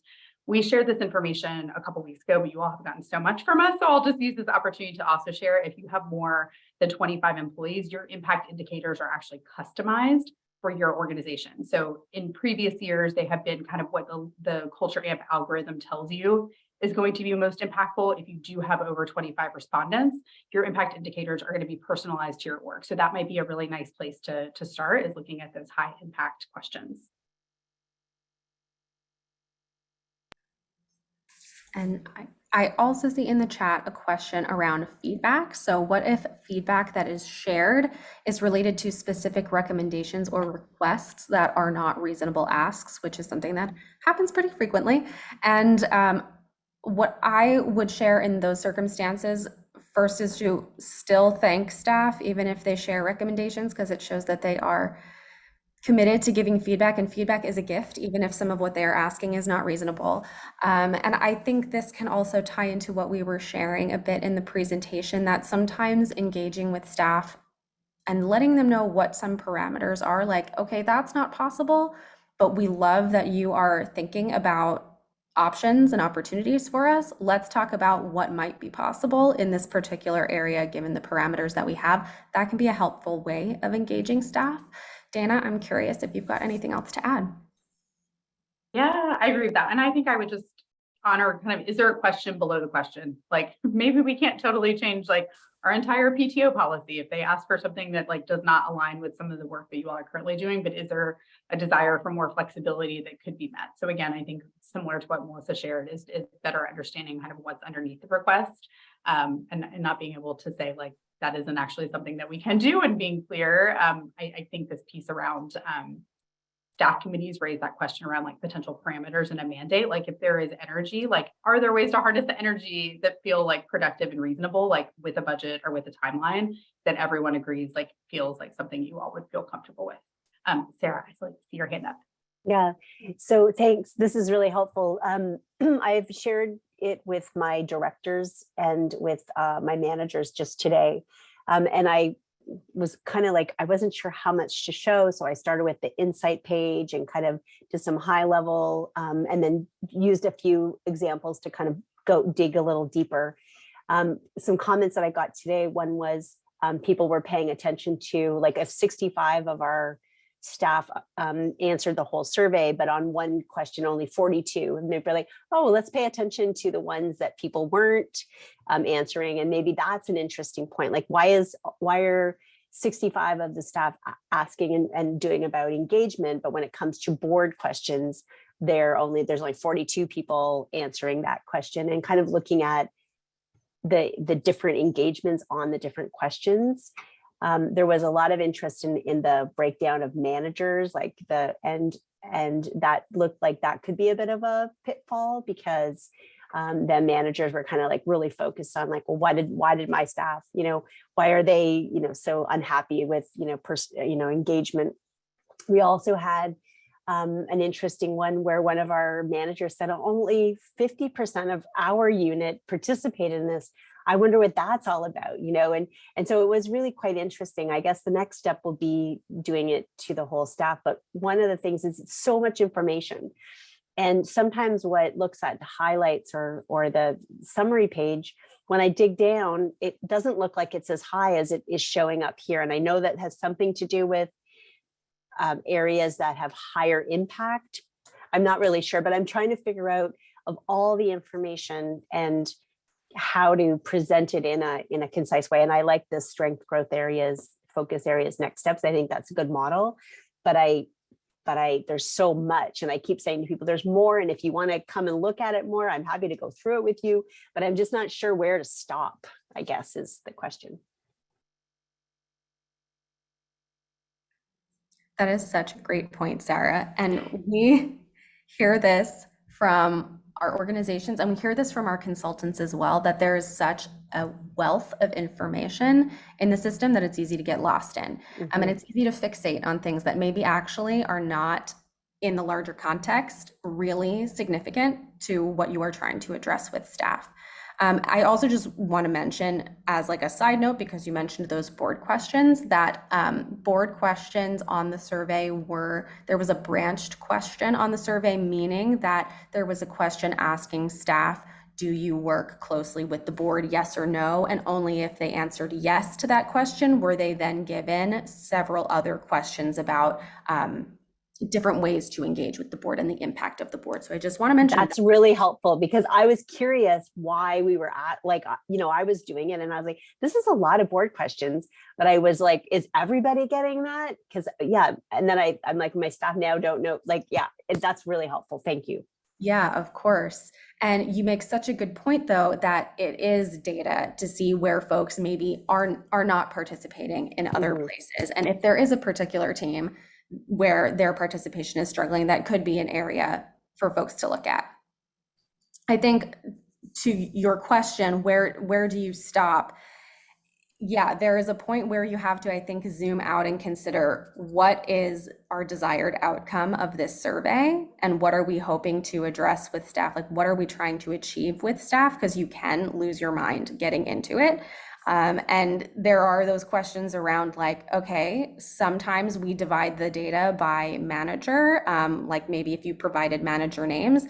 we shared this information a couple of weeks ago, but you all have gotten so much from us. So I'll just use this opportunity to also share, if you have more than 25 employees, your impact indicators are actually customized for your organization. So in previous years, they have been kind of what the Culture Amp algorithm tells you is going to be most impactful. If you do have over 25 respondents, your impact indicators are going to be personalized to your org. So that might be a really nice place to start, is looking at those high impact questions. And I also see in the chat a question around feedback. So what if feedback that is shared is related to specific recommendations or requests that are not reasonable asks, which is something that happens pretty frequently. And what I would share in those circumstances first is to still thank staff, even if they share recommendations, because it shows that they are committed to giving feedback, and feedback is a gift, even if some of what they are asking is not reasonable. And I think this can also tie into what we were sharing a bit in the presentation, that sometimes engaging with staff and letting them know what some parameters are, like, okay, that's not possible, but we love that you are thinking about options and opportunities for us. Let's talk about what might be possible in this particular area, given the parameters that we have. That can be a helpful way of engaging staff. Dana, I'm curious if you've got anything else to add. Yeah, I agree with that. And I think I would just honor kind of, is there a question below the question? Like, maybe we can't totally change like our entire PTO policy if they ask for something that like does not align with some of the work that you all are currently doing, but is there a desire for more flexibility that could be met? So again, I think similar to what Melissa shared is better understanding kind of what's underneath the request, and not being able to say like, that isn't actually something that we can do, and being clear. I think this piece around staff committees raise that question around like potential parameters and a mandate. Like if there is energy, like are there ways to harness the energy that feel like productive and reasonable, like with a budget or with a timeline that everyone agrees like feels like something you all would feel comfortable with? Sarah, I see your hand up. Yeah, so thanks. This is really helpful. I've shared it with my directors and with my managers just today. And I was kind of like, I wasn't sure how much to show. So I started with the insight page and kind of did some high level, and then used a few examples to kind of go dig a little deeper. Some comments that I got today, one was people were paying attention to like if 65 of our staff answered the whole survey, but on one question only 42, and they'd be like, oh, let's pay attention to the ones that people weren't answering. And maybe that's an interesting point. Like why are 65 of the staff asking and doing about engagement, but when it comes to board questions, there's only 42 people answering that question, and kind of looking at the different engagements on the different questions. There was a lot of interest in the breakdown of managers, like and that looked like that could be a bit of a pitfall, because the managers were kind of like really focused on like, well, why did my staff, why are they, so unhappy with, engagement. We also had an interesting one where one of our managers said only 50% of our unit participated in this. I wonder what that's all about, and so it was really quite interesting. I guess the next step will be doing it to the whole staff. But one of the things is it's so much information. And sometimes what looks at the highlights or the summary page, when I dig down, it doesn't look like it's as high as it is showing up here. And I know that has something to do with areas that have higher impact. I'm not really sure, but I'm trying to figure out of all the information and how to present it in a concise way. And I like the strength, growth areas, focus areas, next steps. I think that's a good model, but there's so much. And I keep saying to people, there's more. And if you want to come and look at it more, I'm happy to go through it with you, but I'm just not sure where to stop, I guess is the question. That is such a great point, Sarah. And we hear this from our organizations, and we hear this from our consultants as well, that there is such a wealth of information in the system that it's easy to get lost in. Mm-hmm. And it's easy to fixate on things that maybe actually are not, in the larger context, really significant to what you are trying to address with staff. I also just want to mention, as like a side note, because you mentioned those board questions, that board questions on the survey there was a branched question on the survey, meaning that there was a question asking staff, do you work closely with the board, yes or no? And only if they answered yes to that question were they then given several other questions about different ways to engage with the board and the impact of the board. So I just want to mention that's really helpful, because I was curious why we were at I was doing it and I was like, this is a lot of board questions, but I was like, is everybody getting that? Because and then I'm like, my staff now don't know, that's really helpful. Thank you. Yeah, of course. And you make such a good point, though, that it is data to see where folks maybe are not participating in other Mhm. places. And if there is a particular team where their participation is struggling, that could be an area for folks to look at. I think to your question, where do you stop? Yeah, there is a point where you have to, I think, zoom out and consider what is our desired outcome of this survey and what are we hoping to address with staff? Like, what are we trying to achieve with staff? Because you can lose your mind getting into it. And there are those questions around like, okay, sometimes we divide the data by manager, like maybe if you provided manager names.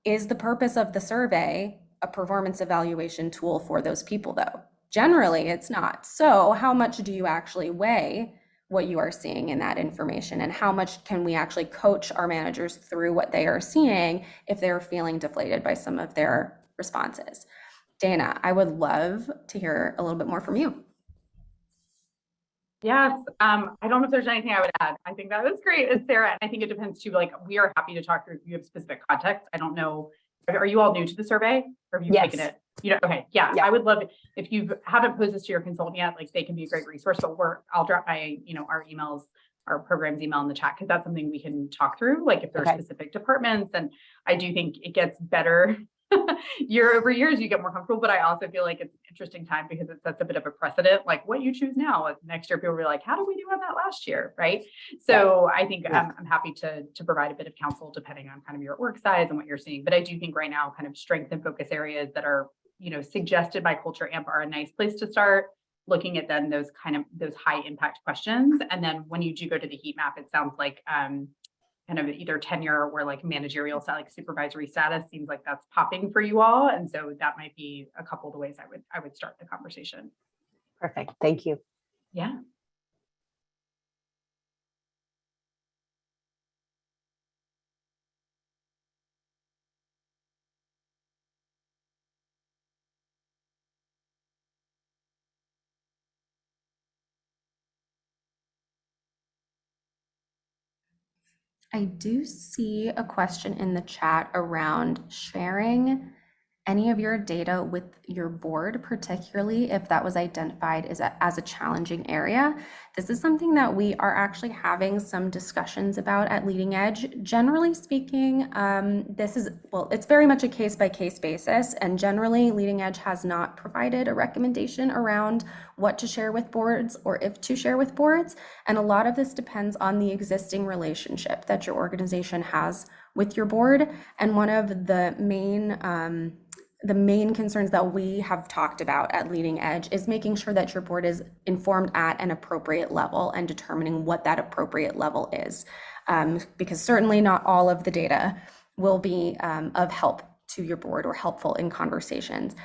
Is the purpose of the survey a performance evaluation tool for those people, though? Generally, it's not. So how much do you actually weigh what you are seeing in that information? And how much can we actually coach our managers through what they are seeing if they're feeling deflated by some of their responses? Dana, I would love to hear a little bit more from you. Yes, I don't know if there's anything I would add. I think that was great, Sarah. And I think it depends too, like, we are happy to talk through if you have specific context. I don't know, are you all new to the survey or have you taken Yes. it? You know, okay, yeah, Yeah. I would love it. If you haven't posed this to your consultant yet, like they can be a great resource, but I'll drop my, our emails, our program's email in the chat, because that's something we can talk through, like if there are Okay. specific departments. And I do think it gets better year over year as you get more comfortable, but I also feel like it's an interesting time because it sets a bit of a precedent, like what you choose now, like next year people will be like, how did we do on that last year, right? So I think Yeah. I'm happy to provide a bit of counsel depending on kind of your org size and what you're seeing. But I do think right now kind of strength and focus areas that are, suggested by Culture Amp are a nice place to start looking at then those high impact questions. And then when you do go to the heat map, it sounds like kind of either tenure or like managerial, like supervisory status seems like that's popping for you all. And so that might be a couple of the ways I would start the conversation. Perfect. Thank you. Yeah. I do see a question in the chat around sharing any of your data with your board, particularly if that was identified as a challenging area. This is something that we are actually having some discussions about at Leading Edge. Generally speaking, it's very much a case-by-case basis, and generally Leading Edge has not provided a recommendation around what to share with boards or if to share with boards. And a lot of this depends on the existing relationship that your organization has with your board. And one of the main concerns that we have talked about at Leading Edge is making sure that your board is informed at an appropriate level and determining what that appropriate level is. Because certainly not all of the data will be of help to your board or helpful in conversations.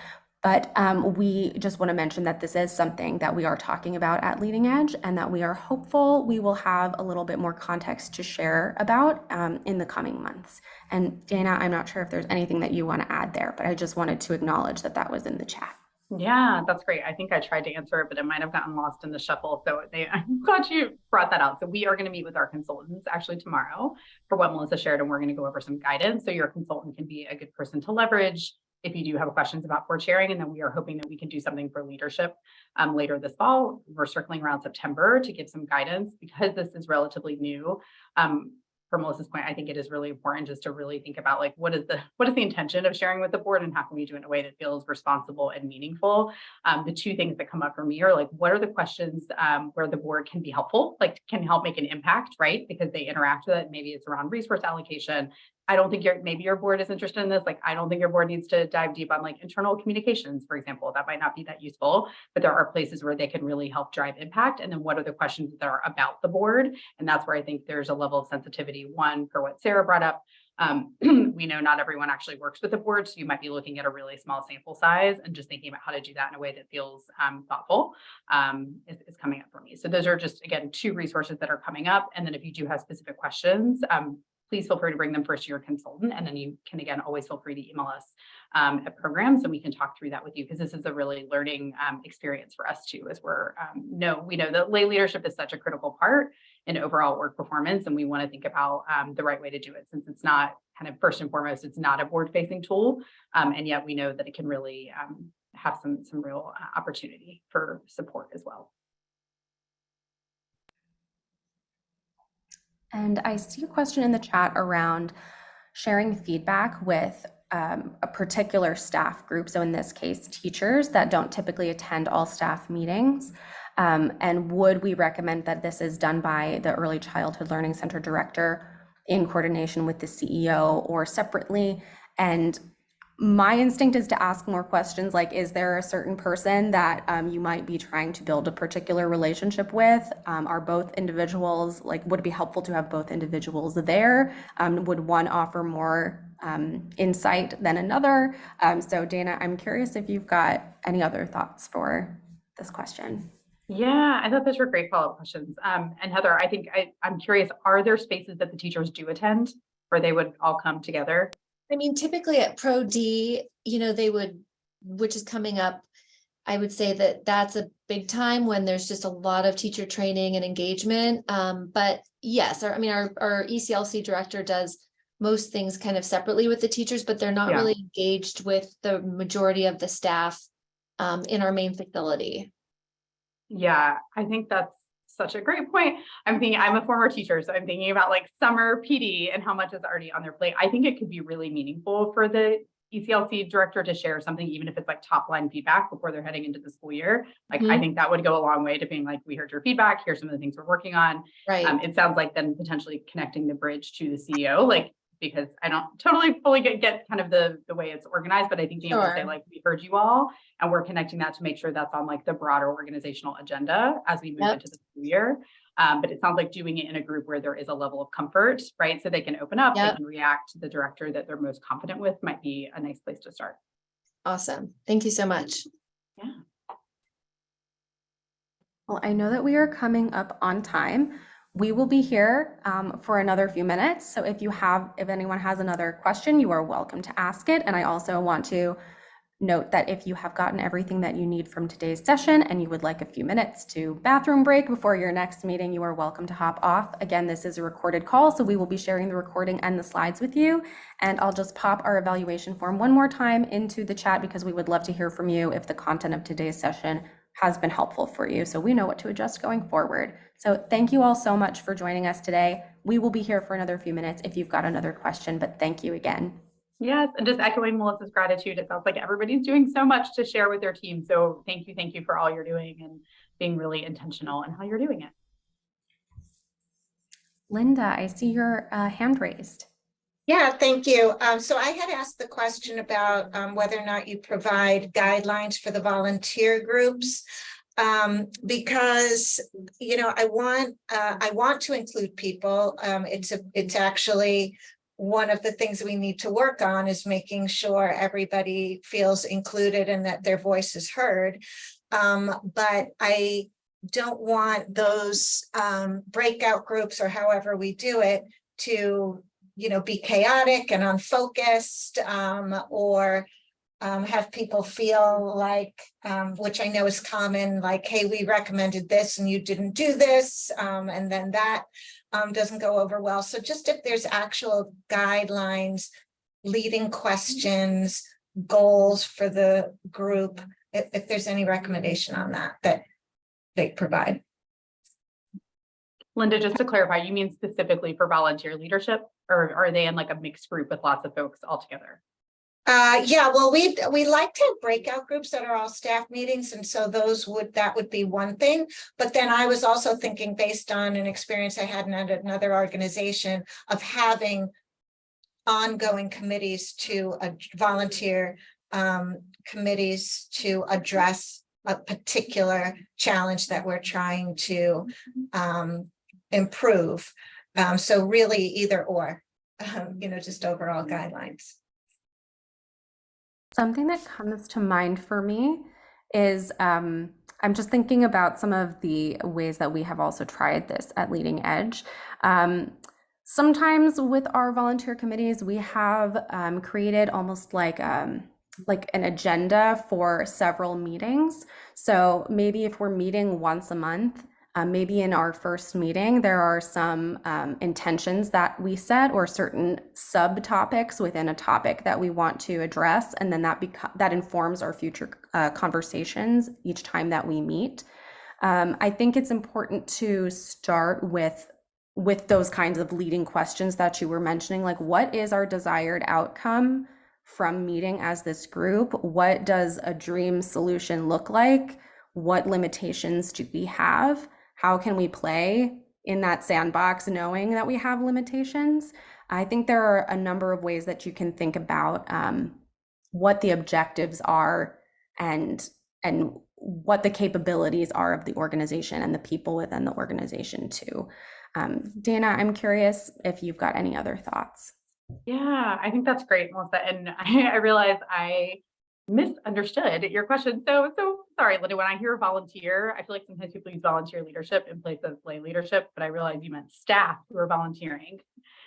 But we just want to mention that this is something that we are talking about at Leading Edge and that we are hopeful we will have a little bit more context to share about in the coming months. And Dana, I'm not sure if there's anything that you want to add there, but I just wanted to acknowledge that that was in the chat. Yeah, that's great. I think I tried to answer it, but it might have gotten lost in the shuffle. So I'm glad you brought that out. So we are going to meet with our consultants actually tomorrow for what Melissa shared, and we're going to go over some guidance. So your consultant can be a good person to leverage if you do have questions about board sharing. And then we are hoping that we can do something for leadership later this fall. We're circling around September to give some guidance because this is relatively new. For Melissa's point, I think it is really important just to really think about like what is the intention of sharing with the board and how can we do it in a way that feels responsible and meaningful. The two things that come up for me are like, what are the questions where the board can be helpful, like can help make an impact, right? Because they interact with it. Maybe it's around resource allocation. I don't think maybe your board is interested in this. Like, I don't think your board needs to dive deep on like internal communications, for example. That might not be that useful, but there are places where they can really help drive impact. And then what are the questions that are about the board? And that's where I think there's a level of sensitivity. One, for what Sarah brought up, we know not everyone actually works with the board. So you might be looking at a really small sample size and just thinking about how to do that in a way that feels thoughtful is coming up for me. So those are just, again, two resources that are coming up. And then if you do have specific questions, please feel free to bring them first to your consultant. And then you can, again, always feel free to email us at programs and we can talk through that with you because this is a really learning experience for us too, as we know that lay leadership is such a critical part in overall work performance. And we want to think about the right way to do it since it's not kind of first and foremost, it's not a board-facing tool, and yet we know that it can really have some real opportunity for support as well. And I see a question in the chat around sharing feedback with a particular staff group. So in this case, teachers that don't typically attend all staff meetings. And would we recommend that this is done by the Early Childhood Learning Center director in coordination with the CEO or separately? And my instinct is to ask more questions like, is there a certain person that you might be trying to build a particular relationship with? Are both individuals, like, would it be helpful to have both individuals there? Would one offer more insight than another? So Dana, I'm curious if you've got any other thoughts for this question. Yeah, I thought those were great follow-up questions. And Heather, I think I'm curious, are there spaces that the teachers do attend where they would all come together? I mean, typically at Pro D, they would, which is coming up, I would say that that's a big time when there's just a lot of teacher training and engagement. But yes, our ECLC director does most things kind of separately with the teachers, but they're not really engaged with the majority of the staff in our main facility. Yeah, I think that's such a great point. I'm a former teacher, so I'm thinking about like summer PD and how much is already on their plate. I think it could be really meaningful for the ECLC director to share something, even if it's like top line feedback before they're heading into the school year. Like, I think that would go a long way to being like, we heard your feedback, here's some of the things we're working on. Right. It sounds like then potentially connecting the bridge to the CEO, like, because I don't totally fully get kind of the way it's organized, but I think being able to say like, we heard you all, and we're connecting that to make sure that's on like the broader organizational agenda as we move into the school year. But it sounds like doing it in a group where there is a level of comfort, right? So they can open up, they can react to the director that they're most confident with might be a nice place to start. Awesome. Thank you so much. Yeah. Well, I know that we are coming up on time. We will be here for another few minutes. So if anyone has another question, you are welcome to ask it. And I also want to note that if you have gotten everything that you need from today's session and you would like a few minutes to bathroom break before your next meeting, you are welcome to hop off. Again, this is a recorded call, so we will be sharing the recording and the slides with you. And I'll just pop our evaluation form one more time into the chat because we would love to hear from you if the content of today's session has been helpful for you, so we know what to adjust going forward. So thank you all so much for joining us today. We will be here for another few minutes if you've got another question, but thank you again. Yes, and just echoing Melissa's gratitude, it sounds like everybody's doing so much to share with their team. So thank you for all you're doing and being really intentional in how you're doing it. Linda, I see your hand raised. Yeah, thank you. So I had asked the question about whether or not you provide guidelines for the volunteer groups, because I want to include people. It's actually one of the things that we need to work on is making sure everybody feels included and that their voice is heard. But I don't want those breakout groups or however we do it to be chaotic and unfocused, or have people feel like, which I know is common, like, hey, we recommended this and you didn't do this, and then that doesn't go over well. So just if there's actual guidelines, leading questions, goals for the group, if there's any recommendation on that they provide. Linda, just to clarify, you mean specifically for volunteer leadership, or are they in like a mixed group with lots of folks all together? Yeah, well, we like to have breakout groups that are all staff meetings, and so that would be one thing. But then I was also thinking, based on an experience I had at another organization, of having ongoing committees to volunteer committees to address a particular challenge that we're trying to improve. So really either or, just overall guidelines. Something that comes to mind for me is I'm just thinking about some of the ways that we have also tried this at Leading Edge. Sometimes with our volunteer committees, we have created almost like an agenda for several meetings. So maybe if we're meeting once a month, Maybe in our first meeting, there are some intentions that we set or certain subtopics within a topic that we want to address, and then that informs our future conversations each time that we meet. I think it's important to start with those kinds of leading questions that you were mentioning, like what is our desired outcome from meeting as this group? What does a dream solution look like? What limitations do we have? How can we play in that sandbox knowing that we have limitations? I think there are a number of ways that you can think about what the objectives are and what the capabilities are of the organization and the people within the organization too. Dana, I'm curious if you've got any other thoughts. Yeah, I think that's great, Melissa. And I realize I misunderstood your question. So sorry, Linda, when I hear volunteer, I feel like sometimes people use volunteer leadership in place of lay leadership, but I realized you meant staff who are volunteering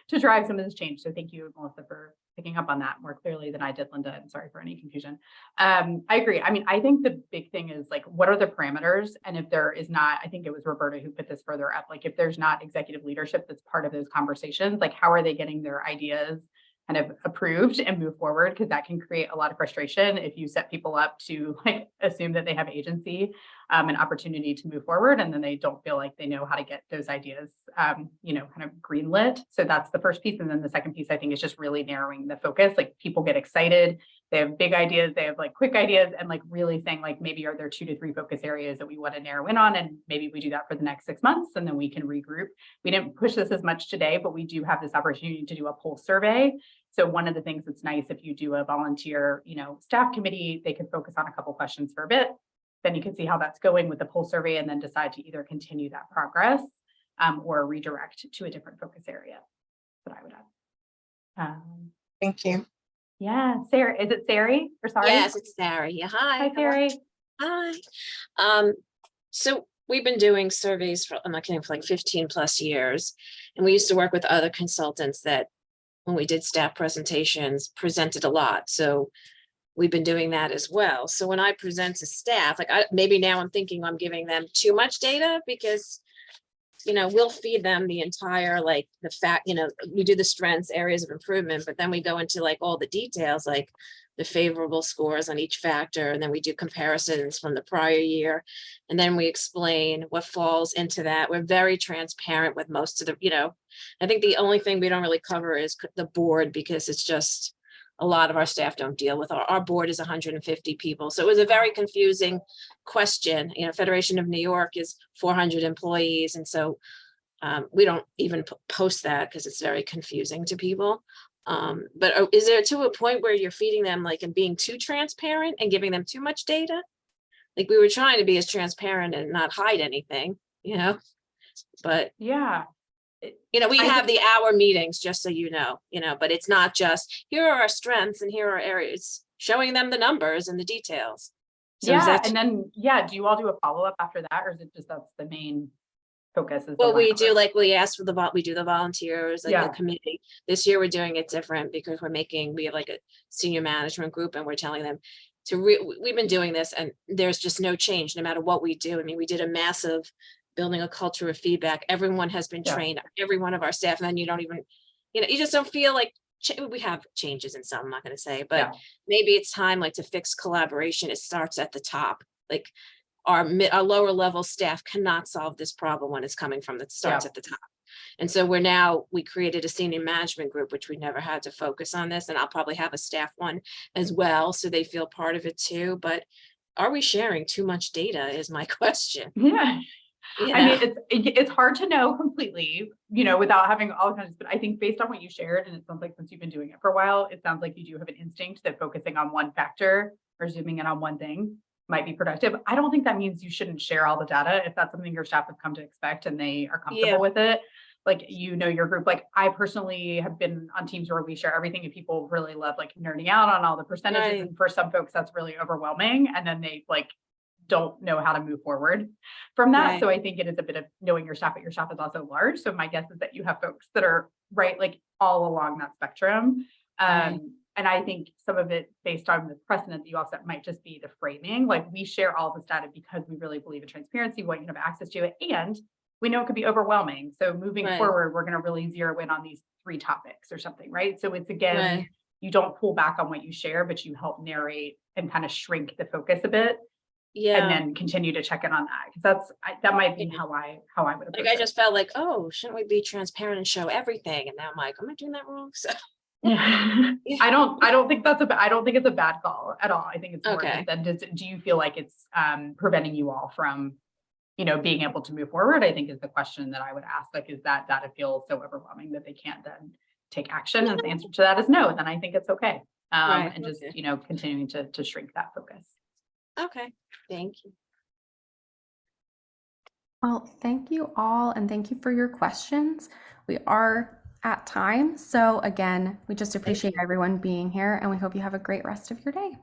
to drive some of this change. So thank you, Melissa, for picking up on that more clearly than I did, Linda. And sorry for any confusion. I agree. I mean, I think the big thing is like, what are the parameters? And if there is not, I think it was Roberta who put this further up, like if there's not executive leadership that's part of those conversations, like how are they getting their ideas kind of approved and move forward? Because that can create a lot of frustration if you set people up to like assume that they have agency and opportunity to move forward, and then they don't feel like they know how to get those ideas, kind of greenlit. So that's the first piece. And then the second piece, I think, is just really narrowing the focus. Like people get excited, they have big ideas, they have like quick ideas, and like really saying like, maybe are there 2 to 3 focus areas that we want to narrow in on? And maybe we do that for the next 6 months, and then we can regroup. We didn't push this as much today, but we do have this opportunity to do a pulse survey. So one of the things that's nice, if you do a volunteer, staff committee, they can focus on a couple questions for a bit. Then you can see how that's going with the pulse survey and then decide to either continue that progress or redirect to a different focus area that I would add. Thank you. Yeah, Sarah, is it Sari? Or sorry? Yes, it's Sarah. Yeah, hi. Hi, Sari. Hi. So we've been doing surveys for, I'm not kidding, for like 15 plus years. And we used to work with other consultants that when we did staff presentations, presented a lot. So we've been doing that as well. So when I present to staff, like maybe now I'm thinking I'm giving them too much data because, we'll feed them the entire, like the fact, we do the strengths, areas of improvement, but then we go into like all the details, like the favorable scores on each factor. And then we do comparisons from the prior year. And then we explain what falls into that. We're very transparent with most of the, I think the only thing we don't really cover is the board, because it's just, a lot of our staff don't deal with our board is 150 people. So it was a very confusing question. Federation of New York is 400 employees. And so we don't even post that because it's very confusing to people. But is there to a point where you're feeding them like and being too transparent and giving them too much data? Like we were trying to be as transparent and not hide anything, but Yeah. we have the hour meetings, just so you know, but it's not just here are our strengths and here are areas, showing them the numbers and the details. So And then, do you all do a follow-up after that, or is it just that's the main focus? Well, we do, like we ask for we do the volunteers, like the committee. This year we're doing it different because we have like a senior management group and we're telling them we've been doing this and there's just no change no matter what we do. I mean, we did a massive building a culture of feedback. Everyone has been trained, every one of our staff, and then you don't even, you just don't feel like we have changes in some, I'm not going to say, but maybe it's time like to fix collaboration. It starts at the top. Like our lower level staff cannot solve this problem when it's coming from that starts at the top. And so we created a senior management group, which we never had to focus on this. And I'll probably have a staff one as well, so they feel part of it too. But are we sharing too much data is my question. Yeah. I mean, it's hard to know completely, without having all kinds, but I think based on what you shared, and it sounds like since you've been doing it for a while, it sounds like you do have an instinct that focusing on one factor or zooming in on one thing might be productive. I don't think that means you shouldn't share all the data if that's something your staff have come to expect and they are comfortable with it. Like, your group, like I personally have been on teams where we share everything and people really love like nerding out on all the percentages. Right. And for some folks, that's really overwhelming. And then they like don't know how to move forward from that. Right. So I think it is a bit of knowing your staff, but your staff is also large. So my guess is that you have folks that are like all along that spectrum. Right. And I think some of it based on the precedent that you all set might just be the framing, like we share all this data because we really believe in transparency, want you to have access to it, and we know it could be overwhelming. So moving Right. forward, we're gonna really zero in on these 3 topics or something, right? So it's again, Right. you don't pull back on what you share, but you help narrate and kind of shrink the focus a bit and Yeah, then continue to check in on that. Because that might be Yeah. how I would like approach I it. just felt like, oh, shouldn't we be transparent and show everything? And now I'm like, am I doing that wrong? So, Yeah. Yeah. I don't think I don't think it's a bad call at all. I think it's more Okay. just then do you feel like it's preventing you all from, being able to move forward? I think is the question that I would ask. Like, is that data feel so overwhelming that they can't then take action? And if the answer to that is no, then I think it's okay. Right, And just, okay. continuing to shrink that focus. Okay, thank you. Well, thank you all, and thank you for your questions. We are at time. So again, we just appreciate everyone being here, and we hope you have a great rest of your day.